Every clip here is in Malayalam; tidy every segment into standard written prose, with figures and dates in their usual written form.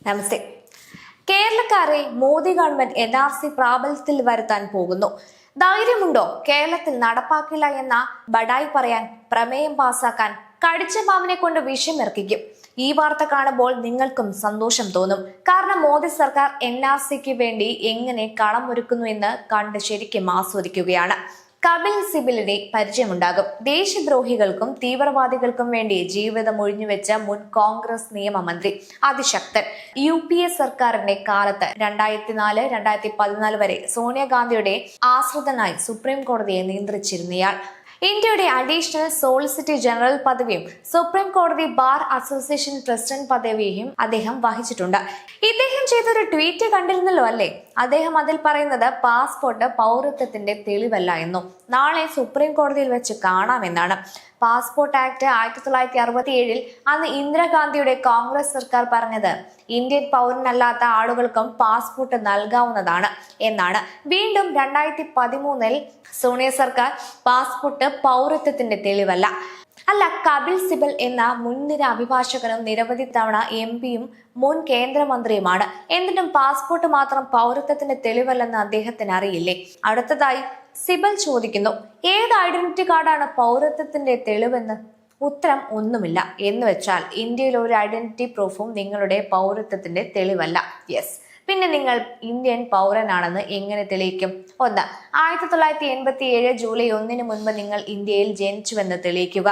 നമസ്തേ. കേരളക്കാരെ മോദി ഗവൺമെന്റ് NRC പ്രാബല്യത്തിൽ വരുത്താൻ പോകുന്നു. ധൈര്യമുണ്ടോ കേരളത്തിൽ നടപ്പാക്കില്ല എന്ന ബഡായി പറയാൻ, പ്രമേയം പാസാക്കാൻ കടിച്ച പാമ്പിനെ കൊണ്ട് വിഷമിറക്കിക്കും? ഈ വാർത്ത കാണുമ്പോൾ നിങ്ങൾക്കും സന്തോഷം തോന്നും. കാരണം മോദി സർക്കാർ NRCക്ക് വേണ്ടി എങ്ങനെ കളമൊരുക്കുന്നു എന്ന് കണ്ട് ശരിക്കും ആസ്വദിക്കുകയാണ്. കപിൽ സിബലിനെ പരിചയമുണ്ടാകും. ദേശദ്രോഹികൾക്കും തീവ്രവാദികൾക്കും വേണ്ടി ജീവിതം ഒഴിഞ്ഞുവെച്ച മുൻ കോൺഗ്രസ് നിയമമന്ത്രി, അതിശക്തൻ. UPA സർക്കാരിന്റെ കാലത്ത് 2004-2014 വരെ സോണിയാഗാന്ധിയുടെ ആശ്രിതനായി സുപ്രീം കോടതിയെ നിയന്ത്രിച്ചിരുന്നയാൾ. ഇന്ത്യയുടെ അഡീഷണൽ സോളിസിറ്റർ ജനറൽ പദവിയും സുപ്രീം കോടതി ബാർ അസോസിയേഷൻ പ്രസിഡന്റ് പദവിയും അദ്ദേഹം വഹിച്ചിട്ടുണ്ട്. ഇദ്ദേഹം ചെയ്തൊരു ട്വീറ്റ് കണ്ടിരുന്നല്ലോ അല്ലേ? അദ്ദേഹം അതിൽ പറയുന്നത് പാസ്പോർട്ട് പൗരത്വത്തിന്റെ തെളിവല്ല എന്നും നാളെ സുപ്രീം കോടതിയിൽ വെച്ച് കാണാമെന്നാണ്. പാസ്പോർട്ട് ആക്ട് 1967 അന്ന് ഇന്ദിരാഗാന്ധിയുടെ കോൺഗ്രസ് സർക്കാർ പറഞ്ഞത് ഇന്ത്യൻ പൗരനല്ലാത്ത ആളുകൾക്കും പാസ്പോർട്ട് നൽകാവുന്നതാണ് എന്നാണ്. വീണ്ടും 2013 സോണിയ സർക്കാർ പാസ്പോർട്ട് പൗരത്വത്തിന്റെ തെളിവല്ല. അല്ല, കപിൽ സിബൽ എന്ന മുൻനിര അഭിഭാഷകനും നിരവധി തവണ MP-യും മുൻ കേന്ദ്രമന്ത്രിയുമാണ്. എന്നിട്ടും പാസ്പോർട്ട് മാത്രം പൗരത്വത്തിന്റെ തെളിവല്ലെന്ന് അദ്ദേഹത്തിന് അറിയില്ലേ? അടുത്തതായി സിബൽ ചോദിക്കുന്നു, ഏത് ഐഡന്റിറ്റി കാർഡാണ് പൗരത്വത്തിന്റെ തെളിവെന്ന്? ഉത്തരം ഒന്നുമില്ല. എന്ന് വെച്ചാൽ ഇന്ത്യയിൽ ഒരു ഐഡന്റിറ്റി പ്രൂഫും നിങ്ങളുടെ പൗരത്വത്തിന്റെ തെളിവല്ല. യെസ്, പിന്നെ നിങ്ങൾ ഇന്ത്യൻ പൗരനാണെന്ന് എങ്ങനെ തെളിയിക്കും? 1. 1987 ജൂലൈ 1 മുൻപ് നിങ്ങൾ ഇന്ത്യയിൽ ജനിച്ചുവെന്ന് തെളിയിക്കുക.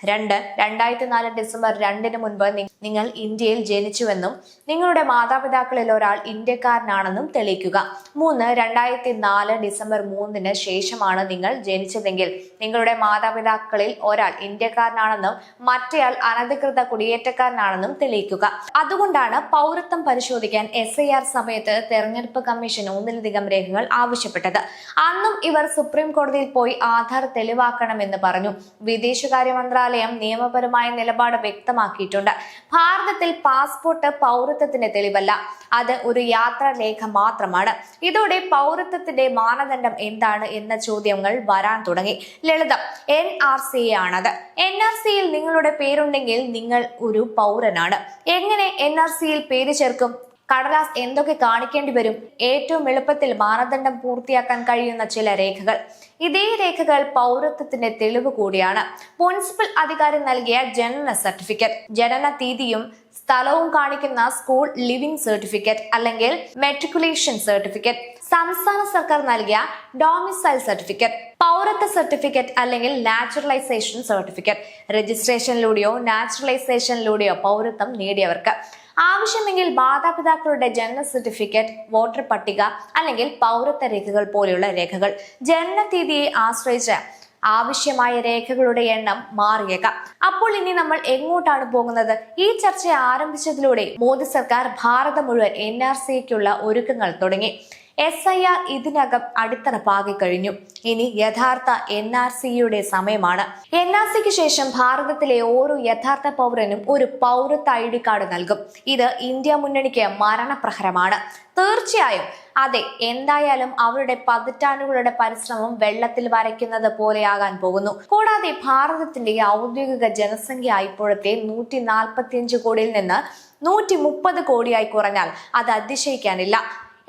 2. 2004 ഡിസംബർ 2 മുൻപ് നിങ്ങൾ ഇന്ത്യയിൽ ജനിച്ചുവെന്നും നിങ്ങളുടെ മാതാപിതാക്കളിൽ ഒരാൾ ഇന്ത്യക്കാരനാണെന്നും തെളിയിക്കുക. 3. 2004 ഡിസംബർ 3 ശേഷമാണ് നിങ്ങൾ ജനിച്ചതെങ്കിൽ നിങ്ങളുടെ മാതാപിതാക്കളിൽ ഒരാൾ ഇന്ത്യക്കാരനാണെന്നും മറ്റേയാൾ അനധികൃത കുടിയേറ്റക്കാരനാണെന്നും തെളിയിക്കുക. അതുകൊണ്ടാണ് പൗരത്വം പരിശോധിക്കാൻ SIR സമയത്ത് തെരഞ്ഞെടുപ്പ് കമ്മീഷൻ ഒന്നിലധികം രേഖകൾ ആവശ്യപ്പെട്ടത്. അന്നും ഇവർ സുപ്രീം കോടതിയിൽ പോയി ആധാർ തെളിവാക്കണമെന്ന് പറഞ്ഞു. വിദേശകാര്യ മന്ത്രാലയം നിയമപരമായ നിലപാട് വ്യക്തമാക്കിയിട്ടുണ്ട്. ഭാരതത്തിൽ പാസ്പോർട്ട് പൗരത്വത്തിന്റെ തെളിവല്ല, അത് ഒരു യാത്രാരേഖ മാത്രമാണ്. ഇതോടെ പൗരത്വത്തിന്റെ മാനദണ്ഡം എന്താണ് എന്ന ചോദ്യങ്ങൾ വരാൻ തുടങ്ങി. ലളിതം, NRC ആണത്. NRCയിൽ നിങ്ങളുടെ പേരുണ്ടെങ്കിൽ നിങ്ങൾ ഒരു പൗരനാണ്. എങ്ങനെ NRCയിൽ പേര് ചേർക്കും? കടലാസ് എന്തൊക്കെ കാണിക്കേണ്ടി വരും? ഏറ്റവും എളുപ്പത്തിൽ മാനദണ്ഡം പൂർത്തിയാക്കാൻ കഴിയുന്ന ചില രേഖകൾ. ഇതേ രേഖകൾ പൗരത്വത്തിന്റെ തെളിവ് കൂടിയാണ്. മുനിസിപ്പൽ അധികാരി നൽകിയ ജനന സർട്ടിഫിക്കറ്റ്, ജനന തീയതിയും സ്ഥലവും കാണിക്കുന്ന സ്കൂൾ ലിവിംഗ് സർട്ടിഫിക്കറ്റ് അല്ലെങ്കിൽ മെട്രിക്കുലേഷൻ സർട്ടിഫിക്കറ്റ്, സംസ്ഥാന സർക്കാർ നൽകിയ ഡൊമിസൈൽ സർട്ടിഫിക്കറ്റ്, പൗരത്വ സർട്ടിഫിക്കറ്റ് അല്ലെങ്കിൽ നാച്ചുറലൈസേഷൻ സർട്ടിഫിക്കറ്റ്, രജിസ്ട്രേഷനിലൂടെയോ നാച്ചുറലൈസേഷനിലൂടെയോ പൗരത്വം നേടിയവർക്ക്. ആവശ്യമെങ്കിൽ മാതാപിതാക്കളുടെ ജനന സർട്ടിഫിക്കറ്റ്, വോട്ടർ പട്ടിക അല്ലെങ്കിൽ പൗരത്വ രേഖകൾ പോലെയുള്ള രേഖകൾ. ജനന തീയതിയെ ആശ്രയിച്ച് ആവശ്യമായ രേഖകളുടെ എണ്ണം മാറിയേക്കാം. അപ്പോൾ ഇനി നമ്മൾ എങ്ങോട്ടാണ് പോകുന്നത്? ഈ ചർച്ച ആരംഭിച്ചതിലൂടെ മോദി സർക്കാർ ഭാരതം മുഴുവൻ NRCക്കുള്ള ഒരുക്കങ്ങൾ തുടങ്ങി. SIR ഇതിനകം അടിത്തറ പാകിക്കഴിഞ്ഞു. ഇനി യഥാർത്ഥ NRCയുടെ സമയമാണ്. NRCക്ക് ശേഷം ഭാരതത്തിലെ ഓരോ യഥാർത്ഥ പൗരനും ഒരു പൗരത്വ ID കാർഡ് നൽകും. ഇത് ഇന്ത്യ മുന്നണിക്ക് മരണപ്രഹരമാണ്. തീർച്ചയായും അതെ, എന്തായാലും അവരുടെ പതിറ്റാണ്ടുകളുടെ പരിശ്രമം വെള്ളത്തിൽ വരയ്ക്കുന്നത് പോലെയാകാൻ പോകുന്നു. കൂടാതെ ഭാരതത്തിന്റെ ഔദ്യോഗിക ജനസംഖ്യ ഇപ്പോഴത്തെ 145 കോടിയിൽ നിന്ന് 130 കോടിയായി കുറഞ്ഞാൽ അത് അതിശയിക്കാനില്ല.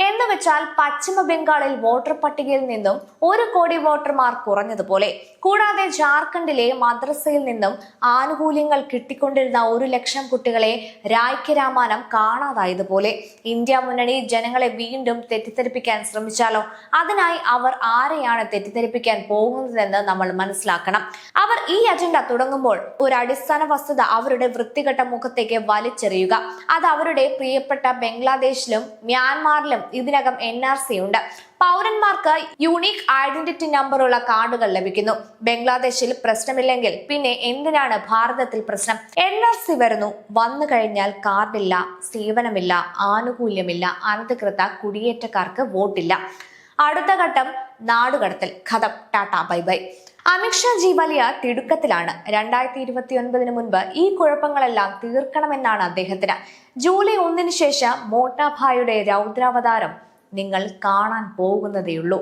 എന്ന് വെച്ചാൽ പശ്ചിമ ബംഗാളിൽ വോട്ടർ പട്ടികയിൽ നിന്നും 1 കോടി വോട്ടർമാർ കുറഞ്ഞതുപോലെ. കൂടാതെ ജാർഖണ്ഡിലെ മദ്രസയിൽ നിന്നും ആനുകൂല്യങ്ങൾ കിട്ടിക്കൊണ്ടിരുന്ന 1 ലക്ഷം കുട്ടികളെ രായ്ക്ക് കാണാതായതുപോലെ. ഇന്ത്യ മുന്നണി ജനങ്ങളെ വീണ്ടും തെറ്റിദ്ധരിപ്പിക്കാൻ ശ്രമിച്ചാലോ? അതിനായി അവർ ആരെയാണ് തെറ്റിദ്ധരിപ്പിക്കാൻ പോകുന്നതെന്ന് നമ്മൾ മനസ്സിലാക്കണം. അവർ ഈ അജണ്ട തുടങ്ങുമ്പോൾ ഒരു അടിസ്ഥാന വസ്തുത അവരുടെ വൃത്തികെട്ട മുഖത്തേക്ക് വലിച്ചെറിയുക. അത് അവരുടെ പ്രിയപ്പെട്ട ബംഗ്ലാദേശിലും മ്യാൻമാറിലും ഇതിനകം NRC ഉണ്ട്. പൗരന്മാർക്ക് യൂണിക് ഐഡന്റിറ്റി നമ്പറുള്ള കാർഡുകൾ ലഭിക്കുന്നു. ബംഗ്ലാദേശിൽ പ്രശ്നമില്ലെങ്കിൽ പിന്നെ എന്തിനാണ് ഭാരതത്തിൽ പ്രശ്നം? NRC വന്നു കഴിഞ്ഞാൽ കാർഡില്ല, സേവനമില്ല, ആനുകൂല്യമില്ല, അനധികൃത കുടിയേറ്റക്കാർക്ക് വോട്ടില്ല. അടുത്ത ഘട്ടം നാടുകടത്തൽ. ഖതം, ടാറ്റ, ബൈ ബൈ. അമിത്ഷാജി വലിയ തിടുക്കത്തിലാണ്. 2029 മുൻപ് ഈ കുഴപ്പങ്ങളെല്ലാം തീർക്കണമെന്നാണ് അദ്ദേഹത്തിന്. ജൂലൈ 1 ശേഷം മോട്ടാഭായുടെ രൗദ്രാവതാരം നിങ്ങൾ കാണാൻ പോകുന്നതേയുള്ളൂ.